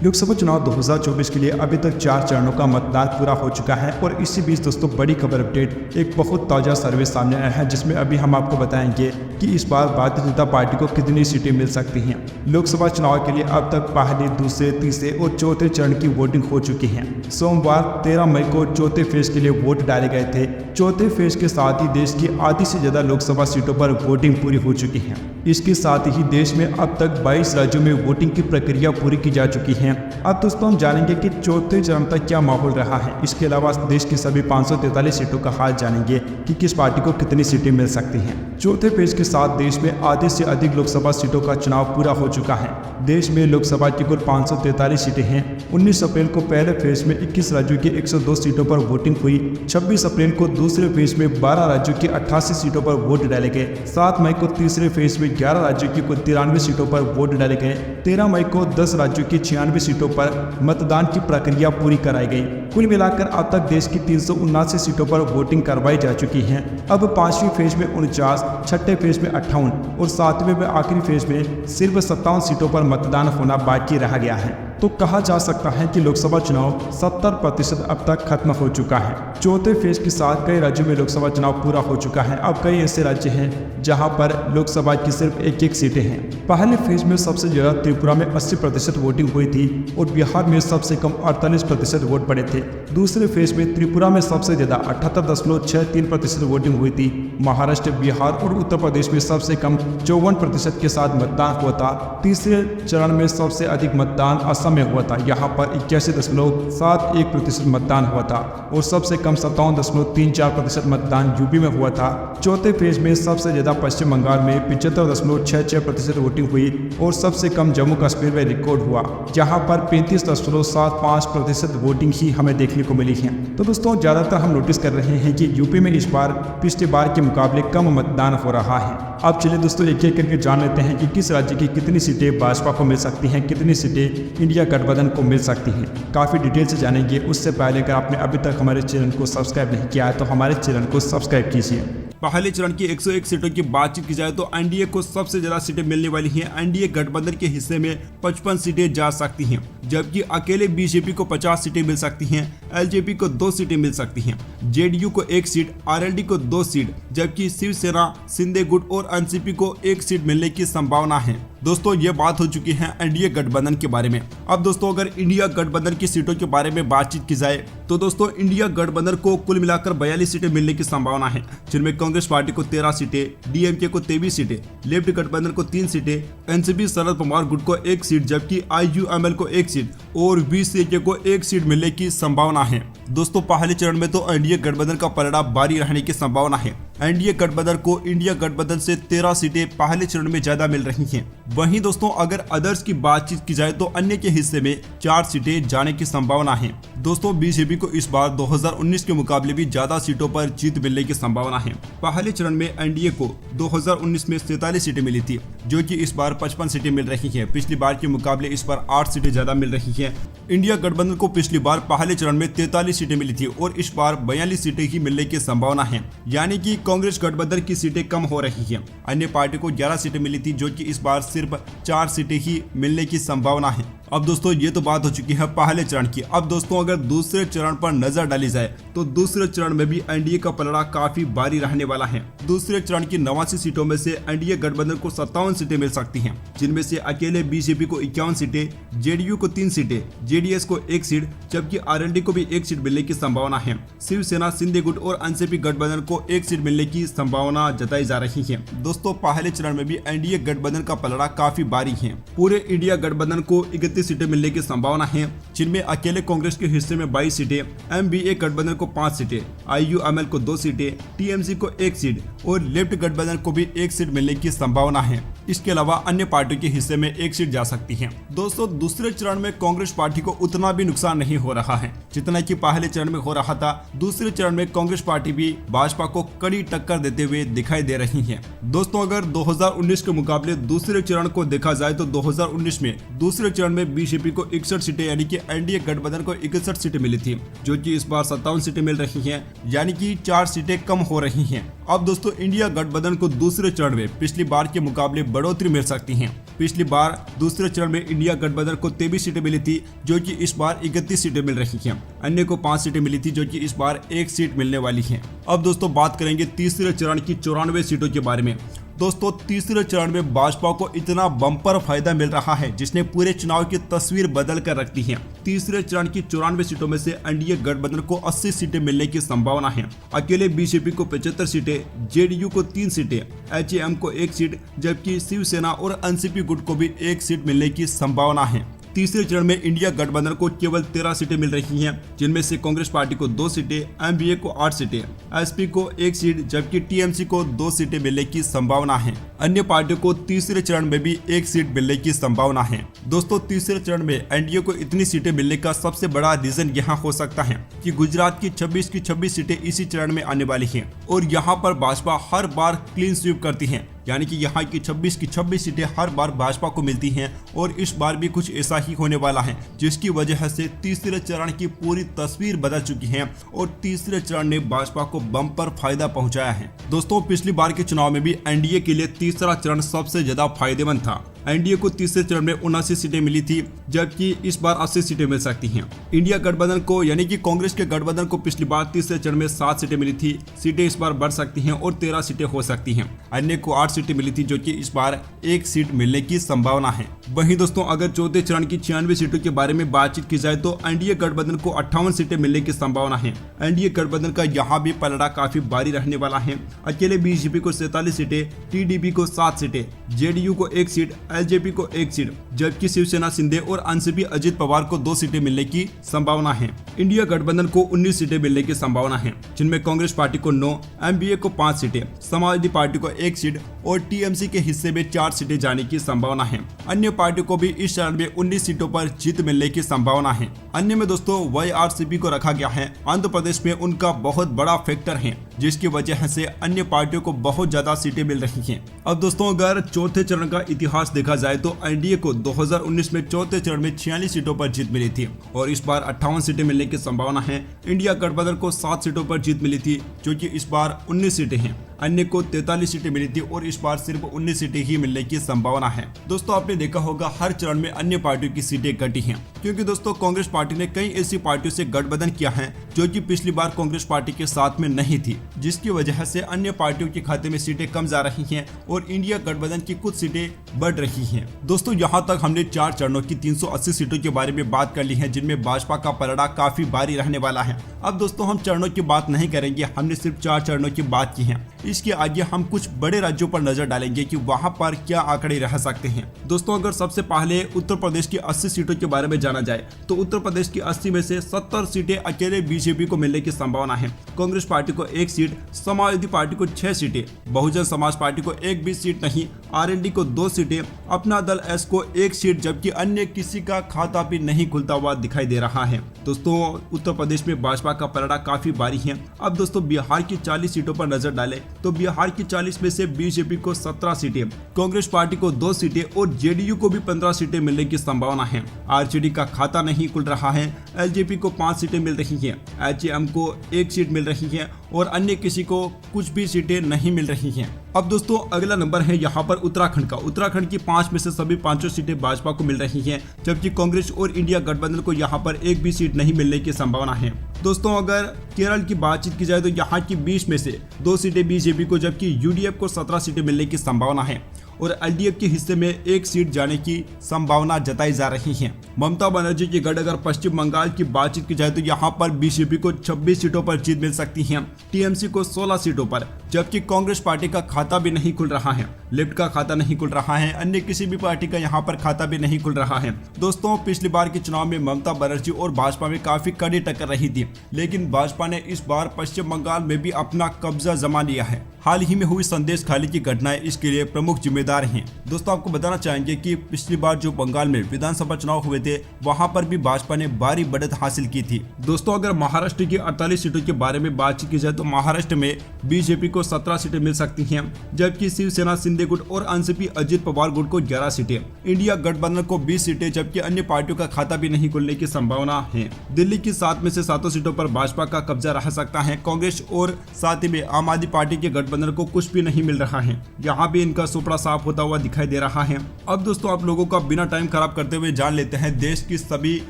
लोकसभा चुनाव 2024 के लिए अभी तक 4 चरणों का मतदान पूरा हो चुका है और इसी बीच दोस्तों बड़ी खबर अपडेट एक बहुत ताज़ा सर्वे सामने आया है, जिसमें अभी हम आपको बताएंगे कि इस बार भारतीय जनता पार्टी को कितनी सीटें मिल सकती हैं। लोकसभा चुनाव के लिए अब तक पहले, दूसरे, तीसरे और चौथे चरण की वोटिंग हो चुकी है। सोमवार 13 मई को चौथे फेज के लिए वोट डाले गए थे। चौथे फेज के साथ ही देश की आधी से ज्यादा लोकसभा सीटों पर वोटिंग पूरी हो चुकी है। इसके साथ ही देश में अब तक 22 राज्यों में वोटिंग की प्रक्रिया पूरी की जा चुकी है। अब दोस्तों हम जानेंगे कि चौथे चरण तक क्या माहौल रहा है। इसके अलावा देश की सभी 543 सीटों का हाल जानेंगे कि किस पार्टी को कितनी सीटें मिल सकती हैं। चौथे फेज के साथ देश में आधे से अधिक लोकसभा सीटों का चुनाव पूरा हो चुका है। देश में लोकसभा की कुल 543 सीटें हैं। 19 अप्रैल को पहले फेज में 21 राज्यों की 102 सीटों पर वोटिंग हुई। 26 अप्रैल को दूसरे फेज में 12 राज्यों की 88 सीटों पर वोट डाले गए। 7 मई को तीसरे फेज में 11 राज्यों की कुल 93 सीटों पर वोट डाले गए। 13 मई को 10 राज्यों की 96 सीटों पर मतदान की प्रक्रिया पूरी कराई गई। कुल मिलाकर अब तक देश की 379 सीटों पर वोटिंग करवाई जा चुकी है। अब 5वीं फेज में 49, छठे फेज में 58 और 7वें में आखिरी फेज में सिर्फ 57 सीटों पर मतदान होना बाकी रह गया है। तो कहा जा सकता है कि लोकसभा चुनाव 70% अब तक खत्म हो चुका है। चौथे फेज के साथ कई राज्यों में लोकसभा चुनाव पूरा हो चुका है। अब कई ऐसे राज्य हैं जहां पर लोकसभा की सिर्फ एक सीटें हैं। पहले फेज में सबसे ज्यादा त्रिपुरा में 80% वोटिंग हुई थी और बिहार में सबसे कम 48% वोट पड़े थे। दूसरे फेज में त्रिपुरा में सबसे ज्यादा 78.63% वोटिंग हुई थी। महाराष्ट्र, बिहार और उत्तर प्रदेश में सबसे कम 54% के साथ मतदान हुआ था। तीसरे चरण में सबसे अधिक मतदान असम में हुआ था। यहाँ पर 81.71% मतदान हुआ था और सबसे कम 57.34% मतदान यूपी में हुआ था। चौथे फेज में सबसे ज्यादा पश्चिम बंगाल में 75.66% वोटिंग हुई और सबसे कम जम्मू कश्मीर में रिकॉर्ड हुआ, जहाँ पर 35.75% वोटिंग ही हमें देखने को मिली है। तो दोस्तों ज्यादातर हम नोटिस कर रहे हैं कि यूपी में इस बार पिछली बार के मुकाबले कम मतदान हो रहा है। अब चलिए दोस्तों एक एक करके जान लेते हैं कि किस राज्य की कितनी सीटें भाजपा को मिल सकती हैं, कितनी सीटें इंडिया गठबंधन को मिल सकती हैं। काफ़ी डिटेल से जानेंगे। उससे पहले अगर आपने अभी तक हमारे चैनल को सब्सक्राइब नहीं किया है तो हमारे चैनल को सब्सक्राइब कीजिए। पहले चरण की 101 सीटों की बातचीत की जाए तो एनडीए को सबसे ज्यादा सीटें मिलने वाली हैं। एनडीए गठबंधन के हिस्से में 55 सीटें जा सकती हैं, जबकि अकेले बीजेपी को 50 सीटें मिल सकती हैं, एलजेपी को 2 सीटें मिल सकती हैं, जेडीयू को 1 सीट, आरएलडी को 2 सीट, जबकि शिवसेना, शिंदे गुट और एनसीपी को 1 सीट मिलने की संभावना है। दोस्तों ये बात हो चुकी है एनडीए गठबंधन के बारे में। अब दोस्तों अगर इंडिया गठबंधन की सीटों के बारे में बातचीत की जाए तो दोस्तों इंडिया गठबंधन को कुल मिलाकर 42 सीटें मिलने की संभावना है, जिनमें कांग्रेस पार्टी को 13 सीटें, डीएमके को 23 सीटें, लेफ्ट गठबंधन को 3 सीटें, एनसीपी शरद पवार गुट को 1 सीट, जबकि आईयूएमएल को 1 सीट और बीसीके को 1 सीट मिलने की संभावना है। दोस्तों पहले चरण में तो एनडीए गठबंधन का पलड़ा भारी रहने की संभावना है। एनडीए गठबंधन को इंडिया गठबंधन से 13 सीटें पहले चरण में ज्यादा मिल रही हैं। वहीं दोस्तों अगर अदर्स की बातचीत की जाए तो अन्य के हिस्से में 4 सीटें जाने की संभावना है। दोस्तों बीजेपी को इस बार 2019 के मुकाबले भी ज्यादा सीटों पर जीत मिलने की संभावना है। पहले चरण में एनडीए को 2019 में 47 सीटें मिली थी, जो कि इस बार 55 सीटें मिल रही हैं। पिछली बार के मुकाबले इस बार 8 सीटें ज्यादा मिल रही हैं। इंडिया गठबंधन को पिछली बार पहले चरण में 43 सीटें मिली थी और इस बार 42 सीटें ही मिलने की संभावना है, यानी कि कांग्रेस गठबंधन की सीटें कम हो रही हैं। अन्य पार्टी को 11 सीटें मिली थी, जो कि इस बार सिर्फ 4 सीटें ही मिलने की संभावना है। अब दोस्तों ये तो बात हो चुकी है पहले चरण की। अब दोस्तों अगर दूसरे चरण पर नजर डाली जाए तो दूसरे चरण में भी एनडीए का पलड़ा काफी भारी रहने वाला है। दूसरे चरण की 89 सीटों में से एनडीए गठबंधन को 57 सीटें मिल सकती हैं, जिनमें से अकेले बीजेपी को 51 सीटें, जेडीयू को 3 सीटें, जेडीएस को 1 सीट, जबकि आरएलडी को भी 1 सीट मिलने की संभावना है। शिवसेना, शिंदे गुट और एनसीपी गठबंधन को 1 सीट मिलने की संभावना जताई जा रही है। दोस्तों पहले चरण में भी एनडीए गठबंधन का पलड़ा काफी भारी है। पूरे इंडिया गठबंधन को 31 सीटें मिलने की संभावना है, जिनमें अकेले कांग्रेस के हिस्से में 22 सीटें, एमबीए गठबंधन को 5 सीटें, आईयूएमएल को 2 सीटें, टीएमसी को 1 सीट और लेफ्ट गठबंधन को भी 1 सीट मिलने की संभावना है। इसके अलावा अन्य पार्टियों के हिस्से में 1 सीट जा सकती है। दोस्तों दूसरे चरण में कांग्रेस पार्टी को उतना भी नुकसान नहीं हो रहा है जितना कि पहले चरण में हो रहा था। दूसरे चरण में कांग्रेस पार्टी भी भाजपा को कड़ी टक्कर देते हुए दिखाई दे रही है। दोस्तों अगर 2019 के मुकाबले दूसरे चरण को देखा जाए तो 2019 में दूसरे चरण में बीजेपी को 61 सीटें यानी कि एनडीए गठबंधन को 61 सीटें मिली थी, जो कि इस बार 57 सीटें मिल रही हैं, यानी कि 4 सीटें कम हो रही हैं। अब दोस्तों इंडिया गठबंधन को दूसरे चरण में पिछली बार के मुकाबले बढ़ोतरी मिल सकती है। पिछली बार दूसरे चरण में इंडिया गठबंधन को 23 सीटें मिली थी, जो कि इस बार 31 सीटें मिल रही हैं। अन्य को 5 सीटें मिली थी, जो कि इस बार 1 सीट मिलने वाली है। अब दोस्तों बात करेंगे तीसरे चरण की 94 सीटों के बारे में। दोस्तों तीसरे चरण में भाजपा को इतना बम्पर फायदा मिल रहा है जिसने पूरे चुनाव की तस्वीर बदल कर रख दी है। तीसरे चरण की 94 सीटों में से एनडीए गठबंधन को 80 सीटें मिलने की संभावना है। अकेले बीजेपी को 75 सीटें, जेडीयू को 3 सीटें, एचएएम को 1 सीट, जबकि शिवसेना और एनसीपी गुट को भी 1 सीट मिलने की संभावना है। तीसरे चरण में इंडिया गठबंधन को केवल 13 सीटें मिल रही हैं, जिनमें से कांग्रेस पार्टी को 2 सीटें, एमवीए को 8 सीटें, एसपी को 1 सीट, जबकि टीएमसी को 2 सीटें मिलने की संभावना है। अन्य पार्टियों को तीसरे चरण में भी 1 सीट मिलने की संभावना है। दोस्तों तीसरे चरण में एनडीए को इतनी सीटें मिलने का सबसे बड़ा रीजन यहाँ हो सकता है कि गुजरात की 26 सीटें इसी चरण में आने वाली हैं और यहाँ पर भाजपा हर बार क्लीन स्वीप करती है, यानी कि यहाँ की 26 सीटें हर बार भाजपा को मिलती हैं और इस बार भी कुछ ऐसा ही होने वाला है, जिसकी वजह से तीसरे चरण की पूरी तस्वीर बदल चुकी है और तीसरे चरण ने भाजपा को बम्पर फायदा पहुंचाया है। दोस्तों पिछली बार के चुनाव में भी एनडीए के लिए तीसरा चरण सबसे ज्यादा फायदेमंद था। एनडीए को तीसरे चरण में 79 सीटें मिली थी, जबकि इस बार 80 सीटें मिल सकती हैं। इंडिया गठबंधन को यानी कि कांग्रेस के गठबंधन को पिछली बार तीसरे चरण में 7 सीटें मिली थी। सीटें इस बार बढ़ सकती हैं और 13 सीटें हो सकती हैं। अन्य को 8 सीटें मिली थी, जो कि इस बार 1 सीट मिलने की संभावना है। वहीं दोस्तों अगर चौथे चरण की 96 सीटों के बारे में बातचीत की जाए तो एनडीए गठबंधन को 58 सीटें मिलने की संभावना है। एनडीए गठबंधन का यहाँ भी पलड़ा काफी भारी रहने वाला है। अकेले बीजेपी को 47 सीटें, टीडीपी को 7 सीटें, जेडीयू को 1 सीट, एलजेपी को 1 सीट, जबकि शिवसेना शिंदे और एनसीपी अजित पवार को 2 सीटें मिलने की संभावना है। इंडिया गठबंधन को 19 सीटें मिलने की संभावना है, जिनमें कांग्रेस पार्टी को 9, एमबीए को 5 सीटें, समाजवादी पार्टी को 1 सीट और टीएमसी के हिस्से में 4 सीटें जाने की संभावना है। अन्य पार्टियों को भी इस चरण में 19 सीटों पर जीत मिलने की संभावना है। अन्य में दोस्तों वाईआरसीपी को रखा गया है। आंध्र प्रदेश में उनका बहुत बड़ा फैक्टर है, जिसकी वजह से अन्य पार्टियों को बहुत ज्यादा सीटें मिल रही हैं। अब दोस्तों अगर चौथे चरण का इतिहास देखा जाए तो एनडीए को 2019 में चौथे चरण में 46 सीटों पर जीत मिली थी और इस बार 58 सीटें मिलने की संभावना है। इंडिया गठबंधन को 7 सीटों पर जीत मिली थी, जो कि इस बार 19 सीटें हैं। अन्य को 43 सीटें मिली थी और इस बार सिर्फ 19 सीटें ही मिलने की संभावना है। दोस्तों आपने देखा होगा हर चरण में अन्य पार्टियों की सीटें घटी हैं, क्योंकि दोस्तों कांग्रेस पार्टी ने कई ऐसी पार्टियों से गठबंधन किया है जो कि पिछली बार कांग्रेस पार्टी के साथ में नहीं थी, जिसकी वजह से अन्य पार्टियों के खाते में सीटें कम जा रही हैं और इंडिया गठबंधन की कुछ सीटें बढ़ रही हैं। दोस्तों यहाँ तक हमने 4 चरणों की 380 सीटों के बारे में बात कर ली है, जिनमें भाजपा का पलड़ा काफी भारी रहने वाला है। अब दोस्तों हम चरणों की बात नहीं करेंगे, हमने सिर्फ 4 चरणों की बात की है। इसके आगे हम कुछ बड़े राज्यों पर नजर डालेंगे कि वहां पर क्या आंकड़े रह सकते हैं। दोस्तों अगर सबसे पहले उत्तर प्रदेश की 80 सीटों के बारे में जाना जाए तो उत्तर प्रदेश की 80 में से 70 सीटें अकेले बीजेपी को मिलने की संभावना है। कांग्रेस पार्टी को 1 सीट, समाजवादी पार्टी को 6 सीटें, बहुजन समाज पार्टी को 1 भी सीट नहीं, आरएलडी को 2 सीटें, अपना दल एस को 1 सीट, जबकि अन्य किसी का खाता भी नहीं खुलता हुआ दिखाई दे रहा है। दोस्तों उत्तर प्रदेश में भाजपा का पलड़ा काफी भारी है। अब दोस्तों बिहार की 40 सीटों पर नजर डालें तो बिहार की 40 में से बीजेपी को 17 सीटें, कांग्रेस पार्टी को 2 सीटें और जेडीयू को भी 15 सीटें मिलने की संभावना है। आरजेडी का खाता नहीं खुल रहा है, एलजेपी को 5 सीटें मिल रही हैं, एचएएम को 1 सीट मिल रही है और अन्य किसी को कुछ भी सीटें नहीं मिल रही हैं। अब दोस्तों अगला नंबर है यहाँ पर उत्तराखंड का। उत्तराखंड की 5 में से सभी 5 सीटें भाजपा को मिल रही हैं, जबकि कांग्रेस और इंडिया गठबंधन को यहाँ पर 1 भी सीट नहीं मिलने की संभावना है। दोस्तों अगर केरल की बातचीत की जाए तो यहाँ की 20 में से 2 सीटें बीजेपी को, जबकि यूडीएफ को 17 सीटें मिलने की संभावना है और एलडीएफ के हिस्से में 1 सीट जाने की संभावना जताई जा रही है। ममता बनर्जी की गढ़ अगर पश्चिम बंगाल की बातचीत की जाए तो यहाँ पर बीजेपी को 26 सीटों पर जीत मिल सकती है, टीएमसी को 16 सीटों पर, जबकि कांग्रेस पार्टी का खाता भी नहीं खुल रहा है, लेफ्ट का खाता नहीं खुल रहा है, अन्य किसी भी पार्टी का यहाँ पर खाता भी नहीं खुल रहा है। दोस्तों पिछली बार के चुनाव में ममता बनर्जी और भाजपा में काफी कड़ी टक्कर रही थी, लेकिन भाजपा ने इस बार पश्चिम बंगाल में भी अपना कब्जा जमा लिया है। हाल ही में हुई संदेश खाली की घटनाएं इसके लिए प्रमुख जिम्मेदार हैं। दोस्तों आपको बताना चाहेंगे कि पिछली बार जो बंगाल में विधानसभा चुनाव हुए थे वहां पर भी भाजपा ने भारी बढ़त हासिल की थी। दोस्तों अगर महाराष्ट्र की 48 सीटों के बारे में बातचीत की जाए तो महाराष्ट्र में बीजेपी को 17 सीटें मिल सकती हैं, जबकि शिवसेना शिंदे गुट और एनसीपी अजित पवार गुट को 11 सीटें, इंडिया गठबंधन को 20 सीटें, जबकि अन्य पार्टियों का खाता भी नहीं खुलने की संभावना है। दिल्ली की 7 में से 7 सीटों पर भाजपा का कब्जा रह सकता है। कांग्रेस और साथ ही में आम आदमी पार्टी के गठबंधन गठबंधन को कुछ भी नहीं मिल रहा है। यहाँ भी इनका सुपड़ा साफ होता हुआ दिखाई दे रहा है। अब दोस्तों आप लोगों का बिना टाइम खराब करते हुए जान लेते हैं देश की सभी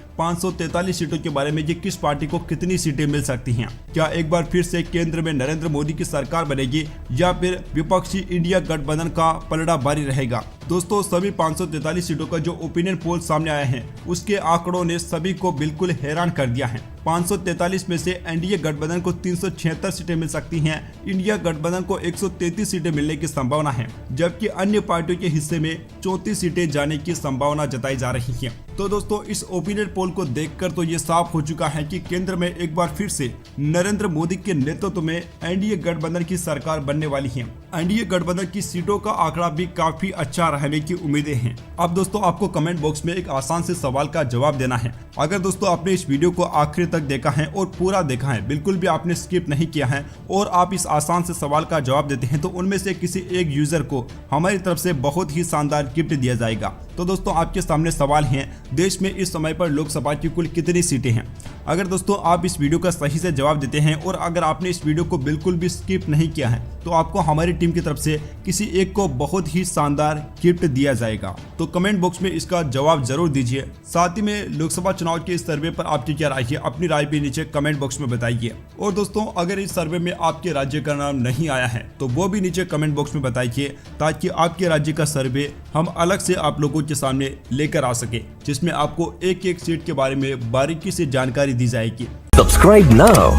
543 सीटों के बारे में कि किस पार्टी को कितनी सीटें मिल सकती हैं। क्या एक बार फिर से केंद्र में नरेंद्र मोदी की सरकार बनेगी या फिर विपक्षी इंडिया गठबंधन का पलड़ा भारी रहेगा। दोस्तों सभी 543 सीटों का जो ओपिनियन पोल सामने आया है उसके आंकड़ों ने सभी को बिल्कुल हैरान कर दिया है। 543 में से एनडीए गठबंधन को 376 सीटें मिल सकती हैं, इंडिया गठबंधन को 133 सीटें मिलने की संभावना है, जबकि अन्य पार्टियों के हिस्से में 34 सीटें जाने की संभावना जताई जा रही है। तो दोस्तों इस ओपिनियन पोल को देखकर तो ये साफ हो चुका है कि केंद्र में एक बार फिर से नरेंद्र मोदी के नेतृत्व में एनडीए गठबंधन की सरकार बनने वाली है। एनडीए गठबंधन की सीटों का आंकड़ा भी काफी अच्छा रहने की उम्मीदें हैं। अब दोस्तों आपको कमेंट बॉक्स में एक आसान से सवाल का जवाब देना है। अगर दोस्तों आपने इस वीडियो को आखिर तक देखा है और पूरा देखा है, बिल्कुल भी आपने स्किप नहीं किया है और आप इस आसान से सवाल का जवाब देते हैं तो उनमें से किसी एक यूजर को हमारी तरफ से बहुत ही शानदार गिफ्ट दिया जाएगा। तो दोस्तों आपके सामने सवाल है, देश में इस समय पर लोकसभा की कुल कितनी सीटें हैं। अगर दोस्तों आप इस वीडियो का सही से जवाब देते हैं और अगर आपने इस वीडियो को बिल्कुल भी स्किप नहीं किया है तो आपको हमारी टीम की तरफ से किसी एक को बहुत ही शानदार गिफ्ट दिया जाएगा। तो कमेंट बॉक्स में इसका जवाब जरूर दीजिए। साथ ही में लोकसभा चुनाव के इस सर्वे पर आपकी क्या राय है, अपनी राय भी नीचे कमेंट बॉक्स में बताइए। और दोस्तों अगर इस सर्वे में आपके राज्य का नाम नहीं आया है तो वो भी नीचे कमेंट बॉक्स में बताइए, ताकि आपके राज्य का सर्वे हम अलग से आप लोगों के सामने लेकर आ सके, जिसमें आपको एक एक सीट के बारे में बारीकी से जानकारी दी जाएगी। Subscribe now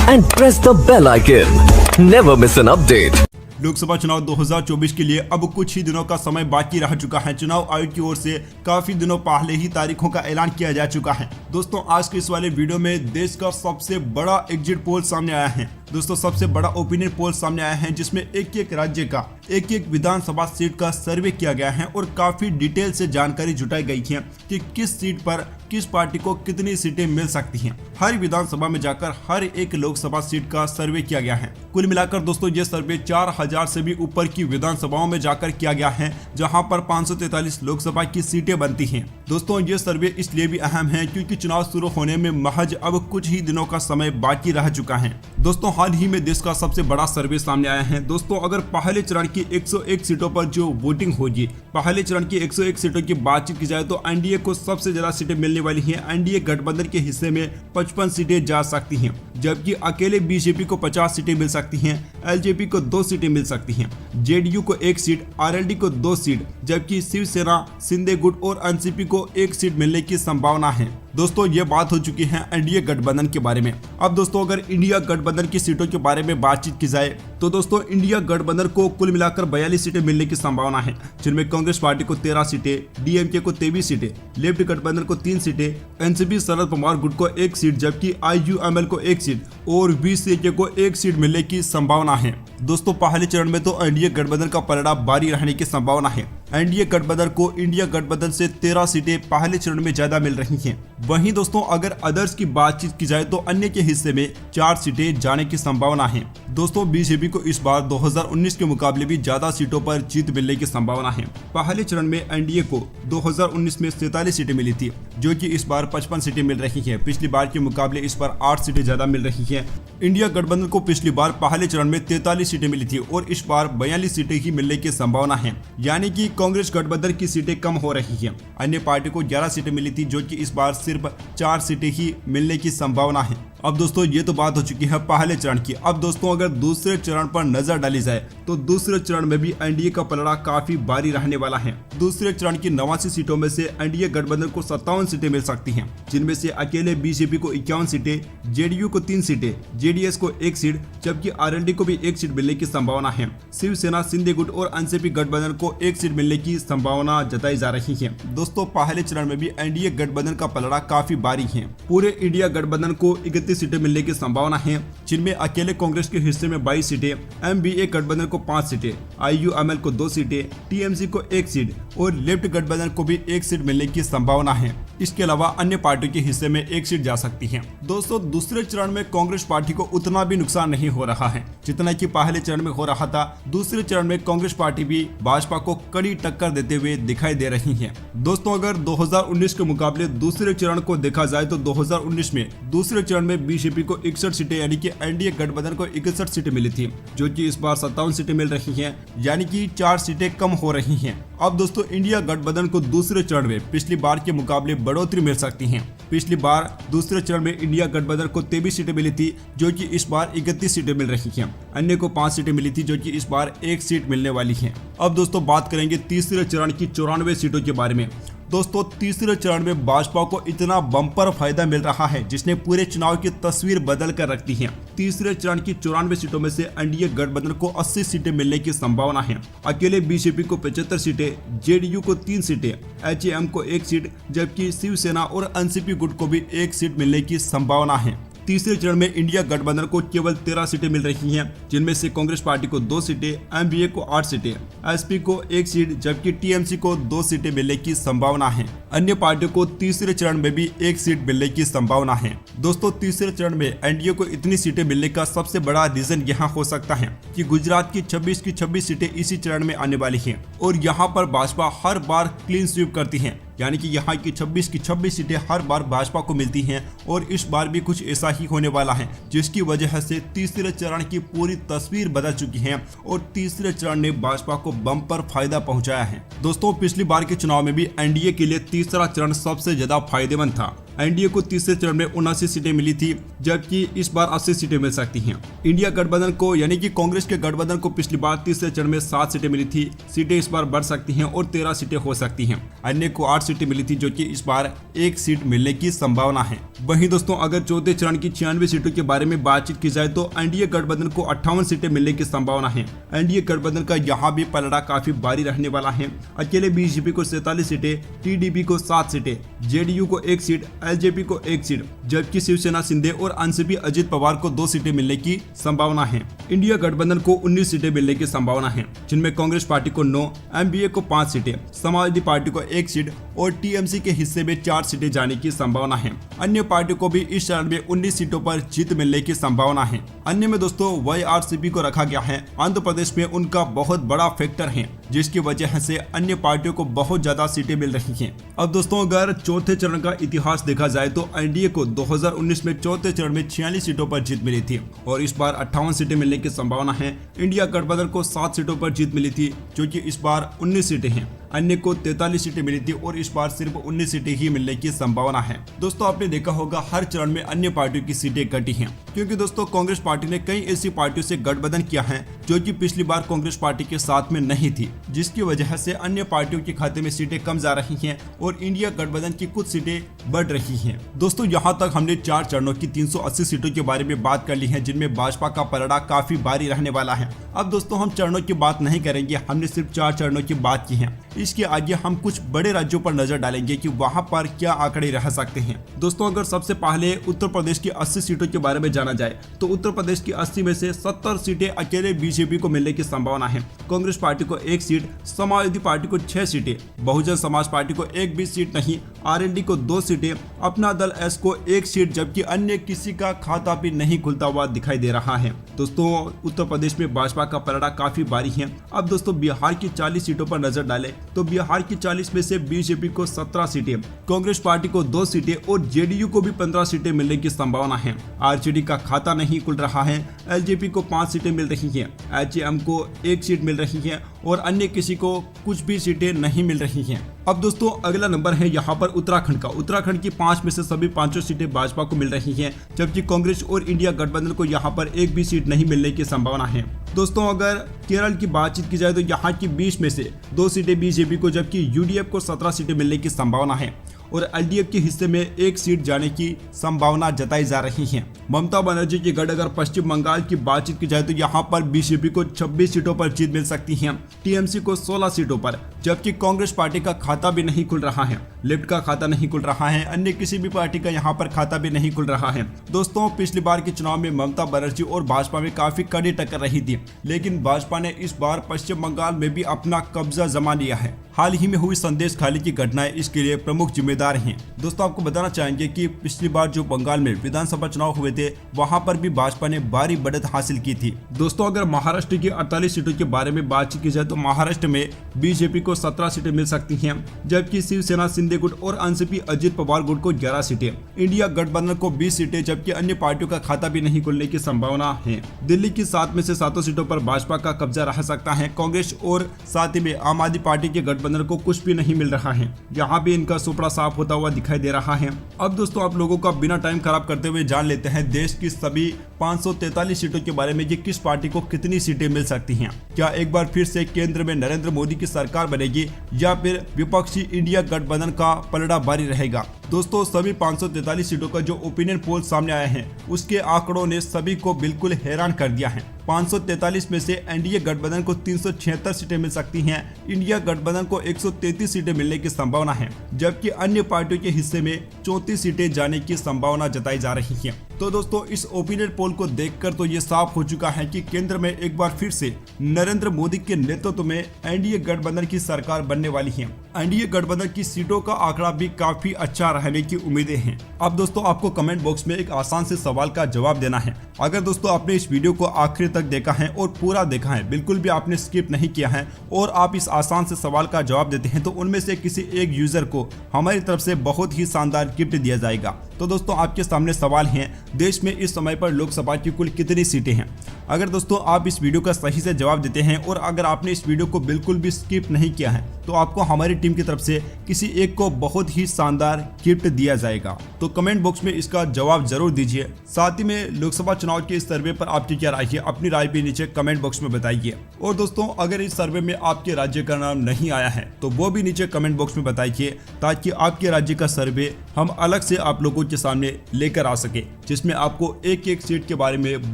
and press the bell icon. Never miss an update. Lok Sabha चुनाव 2024 के लिए अब कुछ ही दिनों का समय बाकी रह चुका है। चुनाव आयोग की ओर से काफी दिनों पहले ही तारीखों का ऐलान किया जा चुका है। दोस्तों आज के इस वाले वीडियो में देश का सबसे बड़ा एग्जिट पोल सामने आया है। दोस्तों सबसे बड़ा ओपिनियन पोल सामने आया है, जिसमें एक एक राज्य का एक एक विधानसभा सीट का सर्वे किया गया है और काफी डिटेल से जानकारी जुटाई गई है कि किस सीट पर किस पार्टी को कितनी सीटें मिल सकती हैं। हर विधानसभा में जाकर हर एक लोकसभा सीट का सर्वे किया गया है। कुल मिलाकर दोस्तों ये सर्वे 4000 से भी ऊपर की विधानसभाओं में जाकर किया गया है, जहां पर 543 लोकसभा की सीटें बनती हैं। दोस्तों ये सर्वे इसलिए भी अहम है क्योंकि चुनाव शुरू होने में महज अब कुछ ही दिनों का समय बाकी रह चुका है। दोस्तों हाल ही में देश का सबसे बड़ा सर्वे सामने आया है। दोस्तों अगर पहले चरण की 101 सीटों पर जो वोटिंग होगी, पहले चरण की 101 सीटों की बातचीत की जाए तो एनडीए को सबसे ज्यादा सीटें मिलने वाली हैं। एनडीए गठबंधन के हिस्से में 55 सीटें जा सकती हैं, जबकि अकेले बीजेपी को 50 सीटें मिल सकती हैं, एलजेपी को 2 सीटें मिल सकती हैं, जेडीयू को 1 सीट, आरएलडी को 2 सीट, जबकि शिवसेना, शिंदे गुट और एनसीपी को 1 सीट मिलने की संभावना है। दोस्तों ये बात हो चुकी है एनडीए गठबंधन के बारे में। अब दोस्तों अगर इंडिया गठबंधन की सीटों के बारे में बातचीत की जाए तो दोस्तों इंडिया गठबंधन को कुल मिलाकर 42 सीटें मिलने की संभावना है, जिनमें कांग्रेस पार्टी को 13 सीटें, डीएमके को 23 सीटें, लेफ्ट गठबंधन को 3 सीटें, एनसीपी शरद पवार गुट को 1 सीट, जबकि आईयूएमएल को 1 सीट और बीसीके को 1 सीट मिलने की संभावना है। दोस्तों पहले चरण में तो एनडीए गठबंधन का पलड़ा भारी रहने की संभावना है। एनडीए गठबंधन को इंडिया गठबंधन से 13 सीटें पहले चरण में ज्यादा मिल रही हैं। वहीं दोस्तों अगर अदर्स की बातचीत की जाए तो अन्य के हिस्से में 4 सीटें जाने की संभावना है। दोस्तों बीजेपी को इस बार 2019 के मुकाबले भी ज्यादा सीटों पर जीत मिलने की संभावना है। पहले चरण में एनडीए को 2019 में 47 सीटें मिली थी, जो कि इस बार 55 सीटें मिल रही हैं। पिछली बार के मुकाबले इस बार 8 सीटें ज्यादा मिल रही हैं। इंडिया गठबंधन को पिछली बार पहले चरण में 43 सीटें मिली थी और इस बार 42 सीटें ही मिलने की संभावना है, यानी कि कांग्रेस गठबंधन की सीटें कम हो रही हैं। अन्य पार्टी को 11 सीटें मिली थी, जो कि इस बार सिर्फ 4 सीटें ही मिलने की संभावना है। अब दोस्तों ये तो बात हो चुकी है पहले चरण की। अब दोस्तों अगर दूसरे चरण पर नजर डाली जाए तो दूसरे चरण में भी एनडीए का पलड़ा काफी भारी रहने वाला है। दूसरे चरण की 89 सीटों में से एनडीए गठबंधन को 57 सीटें मिल सकती हैं, जिनमें से अकेले बीजेपी को 51 सीटें, जेडीयू को 3 सीटें, जेडीएस को 1 सीट, जबकि आरएलडी को भी 1 सीट मिलने की संभावना है। शिवसेना, शिंदे गुट और एनसीपी गठबंधन को 1 सीट मिलने की संभावना जताई जा रही है। दोस्तों पहले चरण में भी एनडीए गठबंधन का पलड़ा काफी भारी है। पूरे इंडिया गठबंधन को 31 सीटें मिलने की संभावना है, जिनमें अकेले कांग्रेस के हिस्से में 22 सीटें, एमबीए गठबंधन को 5 सीटें, आईयूएमएल को 2 सीटें, टीएमसी को 1 सीट और लेफ्ट गठबंधन को भी 1 सीट मिलने की संभावना है। इसके अलावा अन्य पार्टियों के हिस्से में 1 सीट जा सकती है। दोस्तों दूसरे चरण में कांग्रेस पार्टी को उतना भी नुकसान नहीं हो रहा है जितना कि पहले चरण में हो रहा था। दूसरे चरण में कांग्रेस पार्टी भी भाजपा को कड़ी टक्कर देते हुए दिखाई दे रही है। दोस्तों अगर 2019 के मुकाबले दूसरे चरण को देखा जाए तो 2019 में दूसरे चरण में बीजेपी को 61 सीटें यानी कि एनडीए गठबंधन को 61 सीटें मिली थी, जो कि इस बार 57 सीटें मिल रही हैं, यानी कि 4 सीटें कम हो रही हैं। अब दोस्तों इंडिया गठबंधन को दूसरे चरण में पिछली बार के मुकाबले बढ़ोतरी मिल सकती है। पिछली बार दूसरे चरण में इंडिया गठबंधन को 23 सीटें मिली थी, जो कि इस बार 31 सीटें मिल रही हैं। अन्य को 5 सीटें मिली थी, जो कि इस बार 1 सीट मिलने वाली है। अब दोस्तों बात करेंगे तीसरे चरण की 94 सीटों के बारे में। दोस्तों तीसरे चरण में भाजपा को इतना बम्पर फायदा मिल रहा है जिसने पूरे चुनाव की तस्वीर बदल कर रख दी है। तीसरे चरण की 94 सीटों में से एनडीए गठबंधन को 80 सीटें मिलने की संभावना है। अकेले बीजेपी को 75 सीटें, जेडीयू को 3 सीटें, एचएएम को 1 सीट, जबकि शिवसेना और एनसीपी गुट को भी 1 सीट मिलने की संभावना है। तीसरे चरण में इंडिया गठबंधन को केवल 13 सीटें मिल रही हैं, जिनमें से कांग्रेस पार्टी को 2 सीटें, एमवीए को 8 सीटें, एसपी को 1 सीट, जबकि टीएमसी को 2 सीटें मिलने की संभावना है। अन्य पार्टियों को तीसरे चरण में भी 1 सीट मिलने की संभावना है। दोस्तों तीसरे चरण में एनडीए को इतनी सीटें मिलने का सबसे बड़ा रीजन यहाँ हो सकता है कि गुजरात की 26 सीटें इसी चरण में आने वाली हैं और यहाँ पर भाजपा हर बार क्लीन स्वीप करती है, यानी कि यहाँ की 26 सीटें हर बार भाजपा को मिलती हैं और इस बार भी कुछ ऐसा ही होने वाला है, जिसकी वजह से तीसरे चरण की पूरी तस्वीर बदल चुकी है और तीसरे चरण ने भाजपा को बम्पर फायदा पहुंचाया है। दोस्तों पिछली बार के चुनाव में भी एनडीए के लिए तीसरा चरण सबसे ज्यादा फायदेमंद था। एनडीए को तीसरे चरण में 79 सीटें मिली थी, जबकि इस बार 80 सीटें मिल सकती हैं। इंडिया गठबंधन को यानी कि कांग्रेस के गठबंधन को पिछली बार तीसरे चरण में 7 सीटें मिली थी। सीटें इस बार बढ़ सकती हैं और 13 सीटें हो सकती हैं। अन्य को 8 सीटें मिली थी, जो कि इस बार 1 सीट मिलने की संभावना है। वहीं दोस्तों अगर चौथे चरण की 96 सीटों के बारे में बातचीत की जाए तो एनडीए गठबंधन को 58 सीटें मिलने की संभावना है। एनडीए गठबंधन का यहाँ भी पलड़ा काफी भारी रहने वाला है। अकेले बीजेपी को 47 सीटें, टीडीपी को 7 सीटें, जेडीयू को 1 सीट, एलजेपी को 1 सीट, जबकि शिवसेना शिंदे और एनसीपी अजित पवार को 2 सीटें मिलने की संभावना है। इंडिया गठबंधन को 19 सीटें मिलने की संभावना है, जिनमें कांग्रेस पार्टी को 9, एमबीए को 5 सीटें, समाजवादी पार्टी को 1 सीट और टीएमसी के हिस्से में 4 सीटें जाने की संभावना है। अन्य पार्टियों को भी इस चरण में 19 सीटों पर जीत मिलने की संभावना है। अन्य में दोस्तों वाईआरसीपी को रखा गया है। आंध्र प्रदेश में उनका बहुत बड़ा फैक्टर है, जिसकी वजह से अन्य पार्टियों को बहुत ज्यादा सीटें मिल रही हैं। अब दोस्तों अगर चौथे चरण का इतिहास देखा जाए तो एनडीए को 2019 में चौथे चरण में 46 सीटों पर जीत मिली थी और इस बार 58 सीटें मिलने की संभावना है। इंडिया गठबंधन को 7 सीटों पर जीत मिली थी, जो कि इस बार 19 सीटें हैं। अन्य को 43 सीटें मिली थी और इस बार सिर्फ 19 सीटें ही मिलने की संभावना है। दोस्तों आपने देखा होगा हर चरण में अन्य पार्टियों की सीटें घटी हैं, क्योंकि दोस्तों कांग्रेस पार्टी ने कई ऐसी पार्टियों से गठबंधन किया है जो कि पिछली बार कांग्रेस पार्टी के साथ में नहीं थी, जिसकी वजह से अन्य पार्टियों के खाते में सीटें कम जा रही हैं और इंडिया गठबंधन की कुछ सीटें बढ़ रही हैं। दोस्तों यहाँ तक हमने 4 चरणों की 380 सीटों के बारे में बात कर ली है, जिनमें भाजपा का पलड़ा काफी भारी रहने वाला है। अब दोस्तों हम चरणों की बात नहीं करेंगे, हमने सिर्फ 4 चरणों की बात की है। इसके आगे हम कुछ बड़े राज्यों पर नजर डालेंगे कि वहां पर क्या आंकड़े रह सकते हैं। दोस्तों अगर सबसे पहले उत्तर प्रदेश की 80 सीटों के बारे में जाना जाए तो उत्तर प्रदेश की 80 में से 70 सीटें अकेले बीजेपी को मिलने की संभावना है। कांग्रेस पार्टी को 1 सीट, समाजवादी पार्टी को 6 सीटें, बहुजन समाज पार्टी को 1 भी सीट नहीं, आरएलडी को 2 सीटें, अपना दल एस को 1 सीट, जबकि अन्य किसी का खाता भी नहीं खुलता हुआ दिखाई दे रहा है। दोस्तों उत्तर प्रदेश में भाजपा का पलड़ा काफी भारी है। अब दोस्तों बिहार की 40 सीटों पर नजर डालें तो बिहार की 40 में से बीजेपी को 17 सीटें, कांग्रेस पार्टी को 2 सीटें और जेडीयू को भी 15 सीटें मिलने की संभावना है। आरजेडी का खाता नहीं खुल रहा है, एलजेपी को 5 सीटें मिल रही हैं, एचएएम को 1 सीट मिल रही है और अन्य किसी को कुछ भी सीटें नहीं मिल रही हैं। अब दोस्तों अगला नंबर है यहाँ पर उत्तराखंड का। उत्तराखंड की 5 में से सभी 5 सीटें भाजपा को मिल रही हैं, जबकि कांग्रेस और इंडिया गठबंधन को यहाँ पर 1 भी सीट नहीं मिलने की संभावना है। दोस्तों अगर केरल की बातचीत की जाए तो यहाँ की 20 में से 2 सीटें बीजेपी को, जबकि यूडीएफ को 17 सीटें मिलने की संभावना है और एलडीएफ के हिस्से में 1 सीट जाने की संभावना जताई जा रही है। ममता बनर्जी की गढ़ अगर पश्चिम बंगाल की बातचीत की जाए तो यहाँ पर बीजेपी को 26 सीटों पर जीत मिल सकती है, टीएमसी को 16 सीटों पर, जबकि कांग्रेस पार्टी का खाता भी नहीं खुल रहा है, लेफ्ट का खाता नहीं खुल रहा है, अन्य किसी भी पार्टी का यहाँ पर खाता भी नहीं खुल रहा है। दोस्तों पिछली बार के चुनाव में ममता बनर्जी और भाजपा में काफी कड़ी टक्कर रही थी, लेकिन भाजपा ने इस बार पश्चिम बंगाल में भी अपना कब्जा जमा लिया है। हाल ही में हुई संदेश खाली की घटनाएं इसके लिए प्रमुख जिम्मेदार हैं। दोस्तों आपको बताना चाहेंगे कि पिछली बार जो बंगाल में विधानसभा चुनाव हुए थे वहां पर भी भाजपा ने भारी बढ़त हासिल की थी। दोस्तों अगर महाराष्ट्र की 48 सीटों के बारे में बातचीत की जाए तो महाराष्ट्र में बीजेपी को 17 सीटें मिल सकती हैं, जबकि शिवसेना शिंदे गुट और एनसीपी अजित पवार गुट को 11 सीटें, इंडिया गठबंधन को 20 सीटें, जबकि अन्य पार्टियों का खाता भी नहीं खुलने की संभावना है। दिल्ली की 7 में से 7 सीटों पर भाजपा का कब्जा रह सकता है। कांग्रेस और साथ ही में आम आदमी पार्टी के गठबंधन को कुछ भी नहीं मिल रहा है, यहाँ भी इनका सुपड़ा साफ होता हुआ दिखाई दे रहा है। अब दोस्तों आप लोगों का बिना टाइम खराब करते हुए जान लेते हैं देश की सभी 543 सीटों के बारे में कि किस पार्टी को कितनी सीटें मिल सकती हैं। क्या एक बार फिर से केंद्र में नरेंद्र मोदी की सरकार बनेगी या फिर विपक्षी इंडिया गठबंधन का पलड़ा भारी रहेगा। दोस्तों सभी 543 सीटों का जो ओपिनियन पोल सामने आया है उसके आंकड़ों ने सभी को बिल्कुल हैरान कर दिया है। 543 में से एनडीए गठबंधन को 376 सीटें मिल सकती हैं, इंडिया गठबंधन को 133 सीटें मिलने की संभावना है, जबकि अन्य पार्टियों के हिस्से में 34 सीटें जाने की संभावना जताई जा रही है। तो दोस्तों इस ओपिनियन पोल को देखकर तो ये साफ हो चुका है कि केंद्र में एक बार फिर से नरेंद्र मोदी के नेतृत्व में एनडीए गठबंधन की सरकार बनने वाली है। एनडीए गठबंधन की सीटों का आंकड़ा भी काफी अच्छा रहने की उम्मीदें हैं। अब दोस्तों आपको कमेंट बॉक्स में एक आसान से सवाल का जवाब देना है। अगर दोस्तों आपने इस वीडियो को आखिर तक देखा है और पूरा देखा है, बिल्कुल भी आपने स्किप नहीं किया है और आप इस आसान से सवाल का जवाब देते हैं, तो उनमें से किसी एक यूजर को हमारी तरफ से बहुत ही शानदार गिफ्ट दिया जाएगा। तो दोस्तों आपके सामने सवाल है, देश में इस समय पर लोकसभा की कुल कितनी सीटें हैं? अगर दोस्तों आप इस वीडियो का सही से जवाब देते हैं और अगर आपने इस वीडियो को बिल्कुल भी स्किप नहीं किया है, तो आपको हमारी टीम की तरफ से किसी एक को बहुत ही शानदार गिफ्ट दिया जाएगा। तो कमेंट बॉक्स में इसका जवाब जरूर दीजिए। साथ ही में लोकसभा चुनाव के इस सर्वे पर आपकी क्या राय है, अपनी राय भी नीचे कमेंट बॉक्स में बताइए। और दोस्तों अगर इस सर्वे में आपके राज्य का नाम नहीं आया है तो वो भी नीचे कमेंट बॉक्स में बताइए, ताकि आपके राज्य का सर्वे हम अलग से आप लोगों के सामने लेकर आ सके, जिसमें आपको एक एक सीट के बारे में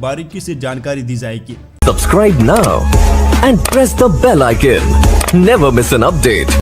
बारीकी से जानकारी दी जाएगी। Subscribe now and press the bell icon. Never miss an update.